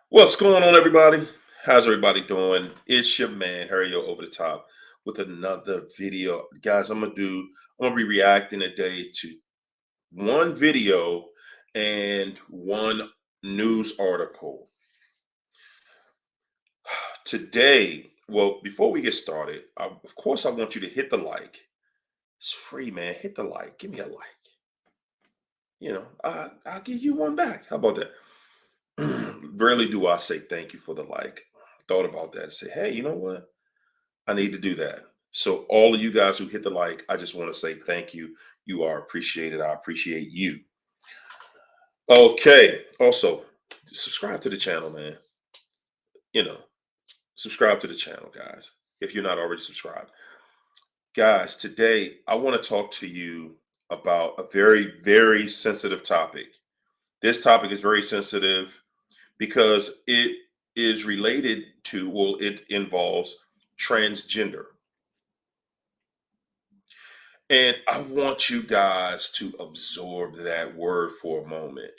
What's going on, everybody? How's everybody doing? It's your man, Harry over the top with another video. Guys, I'm gonna be reacting today to one video and one news article. Today, well, before we get started, of course, I want you to hit the like. It's free, man. Hit the like. Give me a like. I'll give you one back. How about that? Rarely do I say thank you for the like. Thought about that and say, hey, you know what? I need to do that. So all of you guys who hit the like, I just want to say thank you. You are appreciated. I appreciate you. Okay. Also, subscribe to the channel, man. You know, subscribe to the channel, guys. If you're not already subscribed. Guys, today I want to talk to you about a very, very sensitive topic. This topic is very sensitive because it is related to, well, it involves transgender. And I want you guys to absorb that word for a moment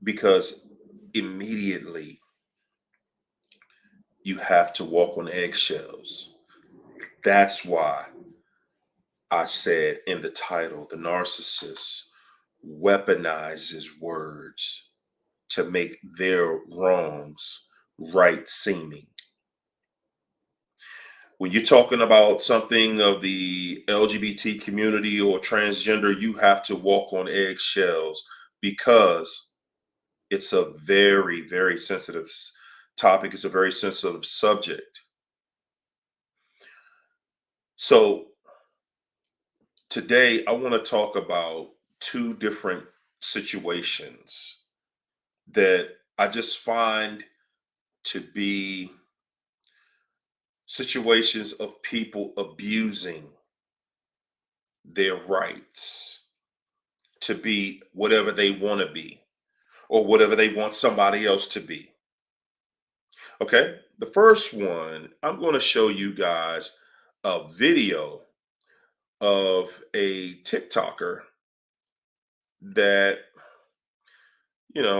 because immediately you have to walk on eggshells. That's why I said in the title, the narcissist weaponizes words to make their wrongs right seeming. When you're talking about something of the LGBT community or transgender, you have to walk on eggshells because it's a very, very sensitive topic. It's a very sensitive subject. So today I want to talk about two different situations that I just find to be situations of people abusing their rights to be whatever they want to be or whatever they want somebody else to be. Okay, the first one, I'm going to show you guys a video of a TikToker that,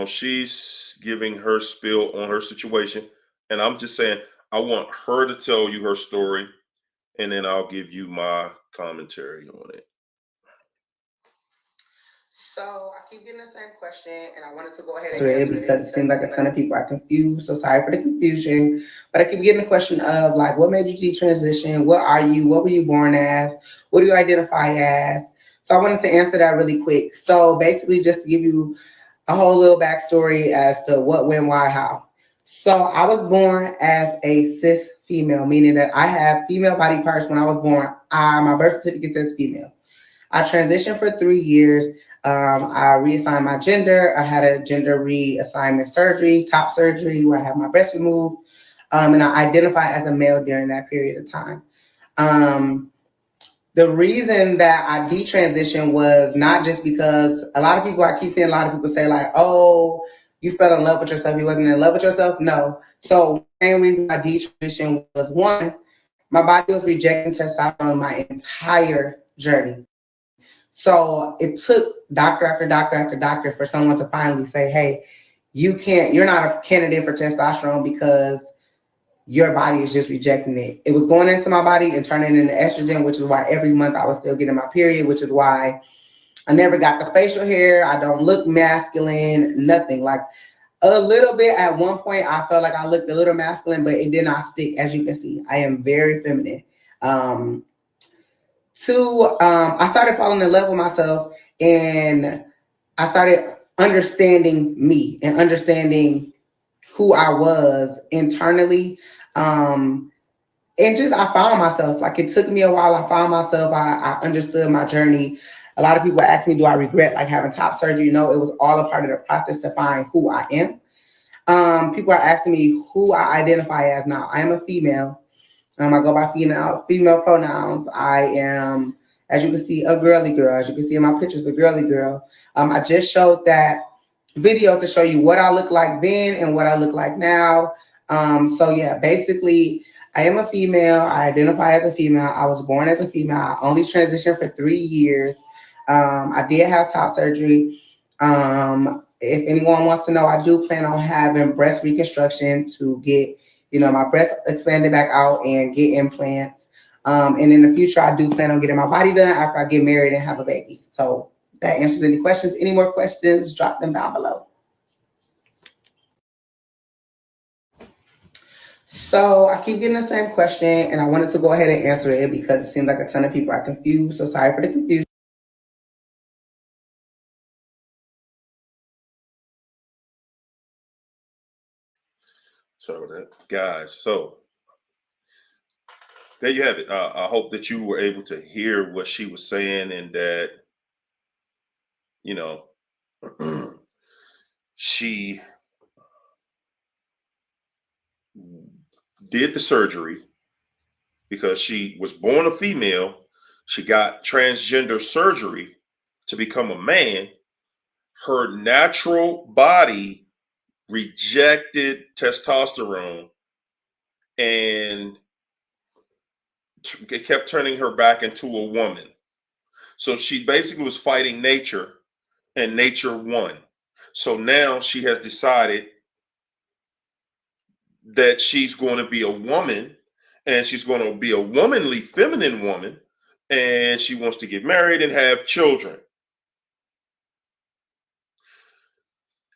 she's giving her spill on her situation. And I'm just saying, I want her to tell you her story, and then I'll give you my commentary on it. So I keep getting the same question, and I wanted to go ahead and answer it because it seems like a ton of people are confused. So sorry for the confusion, but I keep getting the question of like, what made you detransition? What are you? What were you born as? What do you identify as? So I wanted to answer that really quick. So basically, just to give you a whole little backstory as to what, when, why, how. So I was born as a cis female, meaning that I have female body parts when I was born. My birth certificate says female. I transitioned for 3 years. I reassigned my gender. I had a gender reassignment surgery, top surgery, where I had my breast removed. And I identified as a male during that period of time. The reason that I detransitioned was not just because a lot of people, I keep seeing a lot of people say like, oh, you fell in love with yourself. You wasn't in love with yourself. No. So the main reason I detransitioned was one, my body was rejecting testosterone my entire journey. So it took doctor after doctor after doctor for someone to finally say, hey, you're not a candidate for testosterone because your body is just rejecting it. It was going into my body and turning into estrogen, which is why every month I was still getting my period, which is why I never got the facial hair. I don't look masculine, nothing. Like a little bit at one point, I felt like I looked a little masculine, but it did not stick. As you can see, I am very feminine. Two, I started falling in love with myself, and I started understanding me and understanding who I was internally. And just I found myself. Like it took me a while. I found myself. I understood my journey. A lot of people ask me, do I regret like having top surgery? No, it was all a part of the process to find who I am. People are asking me who I identify as now. I am a female. I go by female pronouns. I am, as you can see, a girly girl. As you can see in my pictures, a girly girl. I just showed that video to show you what I look like then and what I look like now. So yeah, basically, I am a female. I identify as a female. I was born as a female. I only transitioned for 3 years. I did have top surgery. if anyone wants to know, I do plan on having breast reconstruction to get, my breast expanded back out and get implants. And in the future, I do plan on getting my body done after I get married and have a baby. So that answers any questions. Any more questions, drop them down below. So I keep getting the same question, and I wanted to go ahead and answer it because it seems like a ton of people are confused. So sorry for the confusion. Sorry about that, guys. So there you have it. I hope that you were able to hear what she was saying, and that you know she did the surgery because she was born a female. She got transgender surgery to become a man. Her natural body rejected testosterone, and it kept turning her back into a woman. So she basically was fighting nature, and nature won. So now she has decided that she's going to be a woman, and she's going to be a womanly, feminine woman, and she wants to get married and have children.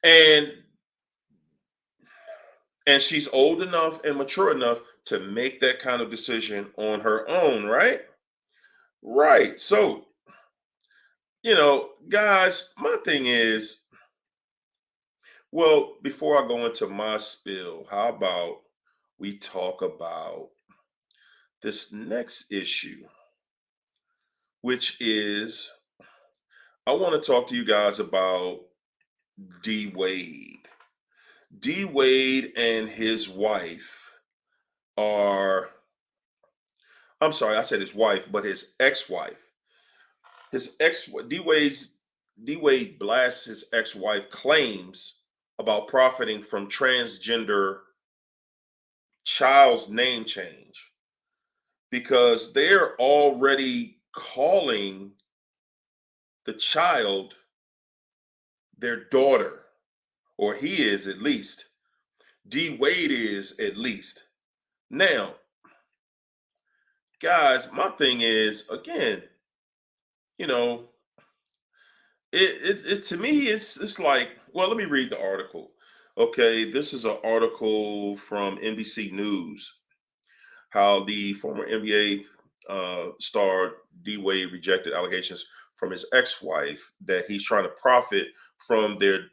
And she's old enough and mature enough to make that kind of decision on her own, right? Right. So, guys, my thing is, well, before I go into my spiel, how about we talk about this next issue, which is I want to talk to you guys about D Wade. D Wade and his wife are, I'm sorry, I said his wife, but his ex-wife. His ex D Wade blasts his ex-wife claims about profiting from transgender child's name change, because they're already calling the child their daughter, or he is at least. D Wade is at least. Now, guys, my thing is, again, you know, it to me, it's like, well, let me read the article. Okay, this is an article from NBC News. How the former NBA star D Wade rejected allegations from his ex-wife that he's trying to profit from their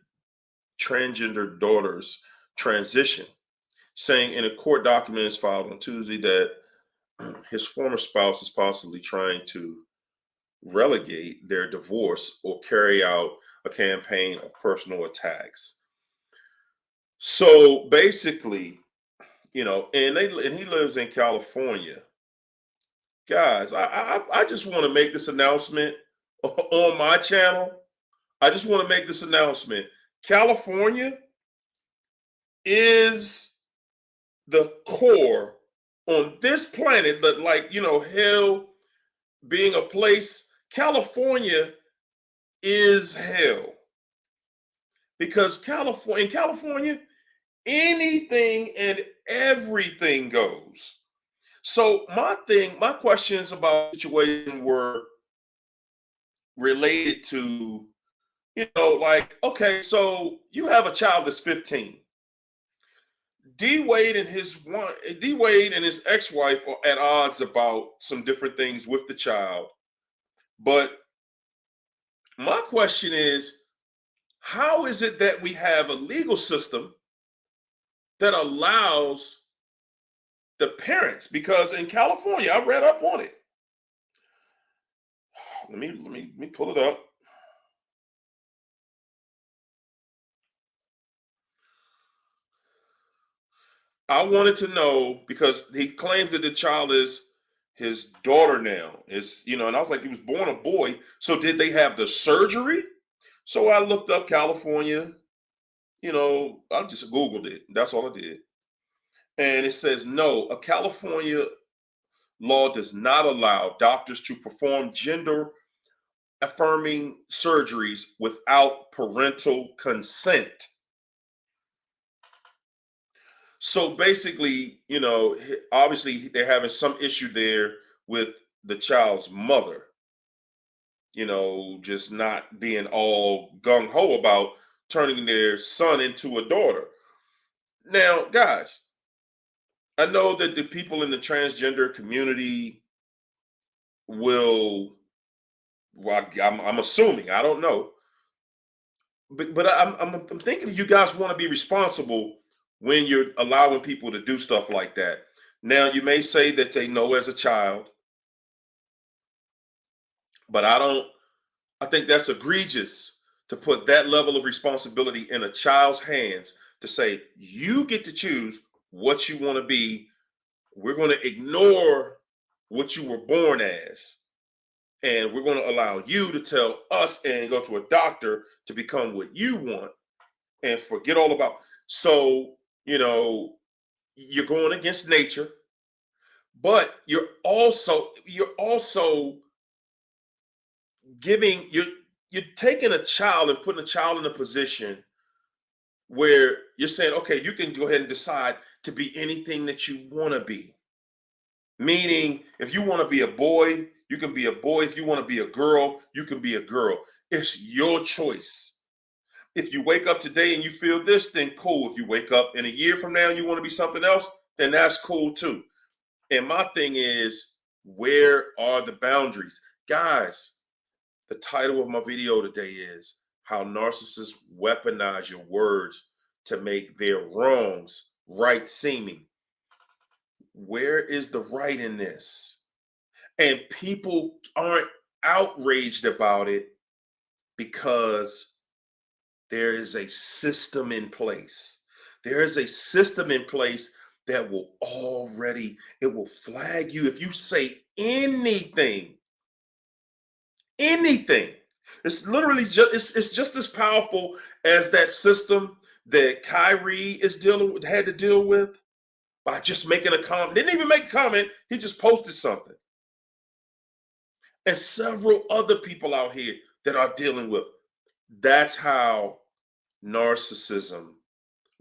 transgender daughter's transition, saying in a court documents filed on Tuesday that his former spouse is possibly trying to relegate their divorce or carry out a campaign of personal attacks. So basically, and he lives in California. Guys, I just want to make this announcement on my channel. I just want to make this announcement. California is the core on this planet, but like, hell being a place, California is hell. Because in California, anything and everything goes. So my questions about the situation were related to, like, okay, so you have a child that's 15. D Wade and his ex-wife are at odds about some different things with the child. But my question is, how is it that we have a legal system that allows the parents? Because in California, I read up on it. Let me pull it up. I wanted to know because he claims that the child is his daughter now. And I was like, he was born a boy. So did they have the surgery? So I looked up California, I just Googled it. That's all I did. And it says no, a California law does not allow doctors to perform gender affirming surgeries without parental consent. So basically, obviously they're having some issue there with the child's mother, just not being all gung ho about turning their son into a daughter. Now, guys, I know that the people in the transgender community will, well, I'm assuming, I don't know, but I'm thinking you guys want to be responsible when you're allowing people to do stuff like that. Now, you may say that they know as a child, but I think that's egregious to put that level of responsibility in a child's hands to say, you get to choose what you want to be. We're going to ignore what you were born as. And we're going to allow you to tell us and go to a doctor to become what you want and forget all about. So, you're going against nature, but you're also you're taking a child and putting a child in a position where you're saying, okay, you can go ahead and decide to be anything that you want to be. Meaning, if you want to be a boy, you can be a boy. If you want to be a girl, you can be a girl. It's your choice. If you wake up today and you feel this, then cool. If you wake up in a year from now and you want to be something else, then that's cool too. And my thing is, where are the boundaries? Guys, the title of my video today is How Narcissists Weaponize Your Words to Make Their Wrongs Right Seeming. Where is the right in this? And people aren't outraged about it because there is a system in place. There is a system in place that it will flag you if you say anything. It's literally it's just as powerful as that system that Kyrie had to deal with by just making a comment. Didn't even make a comment, he just posted something. And several other people out here that are dealing with. That's how narcissism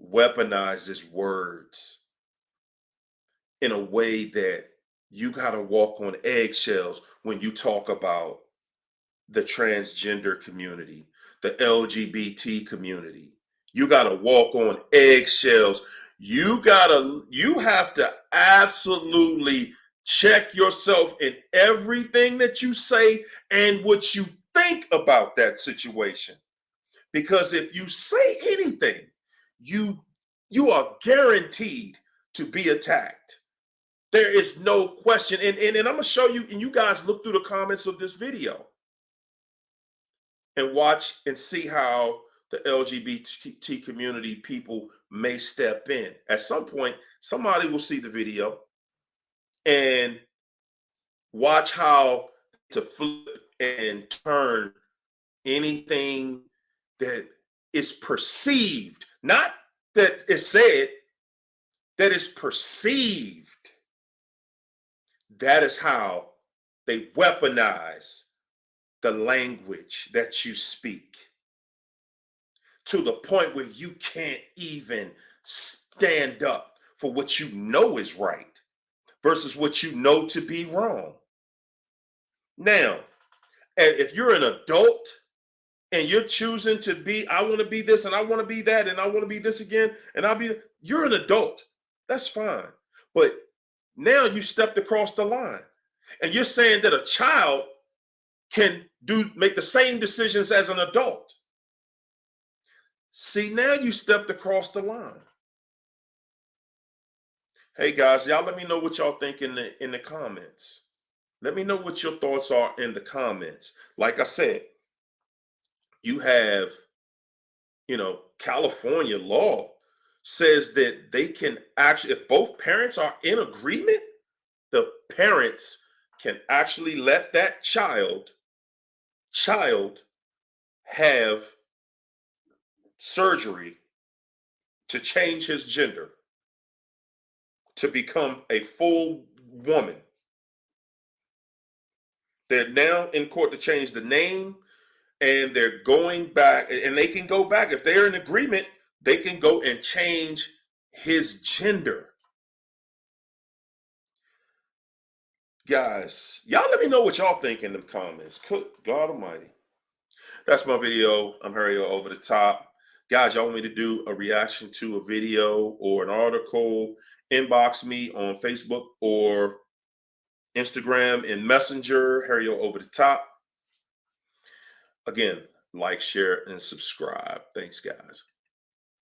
weaponizes words in a way that you got to walk on eggshells when you talk about the transgender community, the LGBT community. You got to walk on eggshells. You have to absolutely check yourself in everything that you say and what you think about that situation. Because if you say anything, you are guaranteed to be attacked. There is no question. And I'm going to show you, and you guys look through the comments of this video and watch and see how the LGBT community people may step in. At some point, somebody will see the video and watch how to flip and turn anything that is perceived, not that is said, that is perceived. That is how they weaponize the language that you speak to the point where you can't even stand up for what you know is right versus what you know to be wrong. Now, if you're an adult and you're choosing to be, I want to be this and I want to be that and I want to be this again and you're an adult. That's fine. But now you stepped across the line and you're saying that a child can make the same decisions as an adult. See, now you stepped across the line. Hey guys, y'all let me know what y'all think in the comments. Let me know what your thoughts are in the comments. Like I said, you have, California law says that they can actually, if both parents are in agreement, the parents can actually let that child have surgery to change his gender to become a full woman. They're now in court to change the name, and they're going back, and they can go back if they're in agreement. They can go and change his gender. Guys, y'all let me know what y'all think in the comments. Good God Almighty. That's my video. I'm Harry Over the Top. Guys, y'all want me to do a reaction to a video or an article? Inbox me on Facebook or Instagram in Messenger, Harry Over the Top. Again, like, share, and subscribe. Thanks, guys.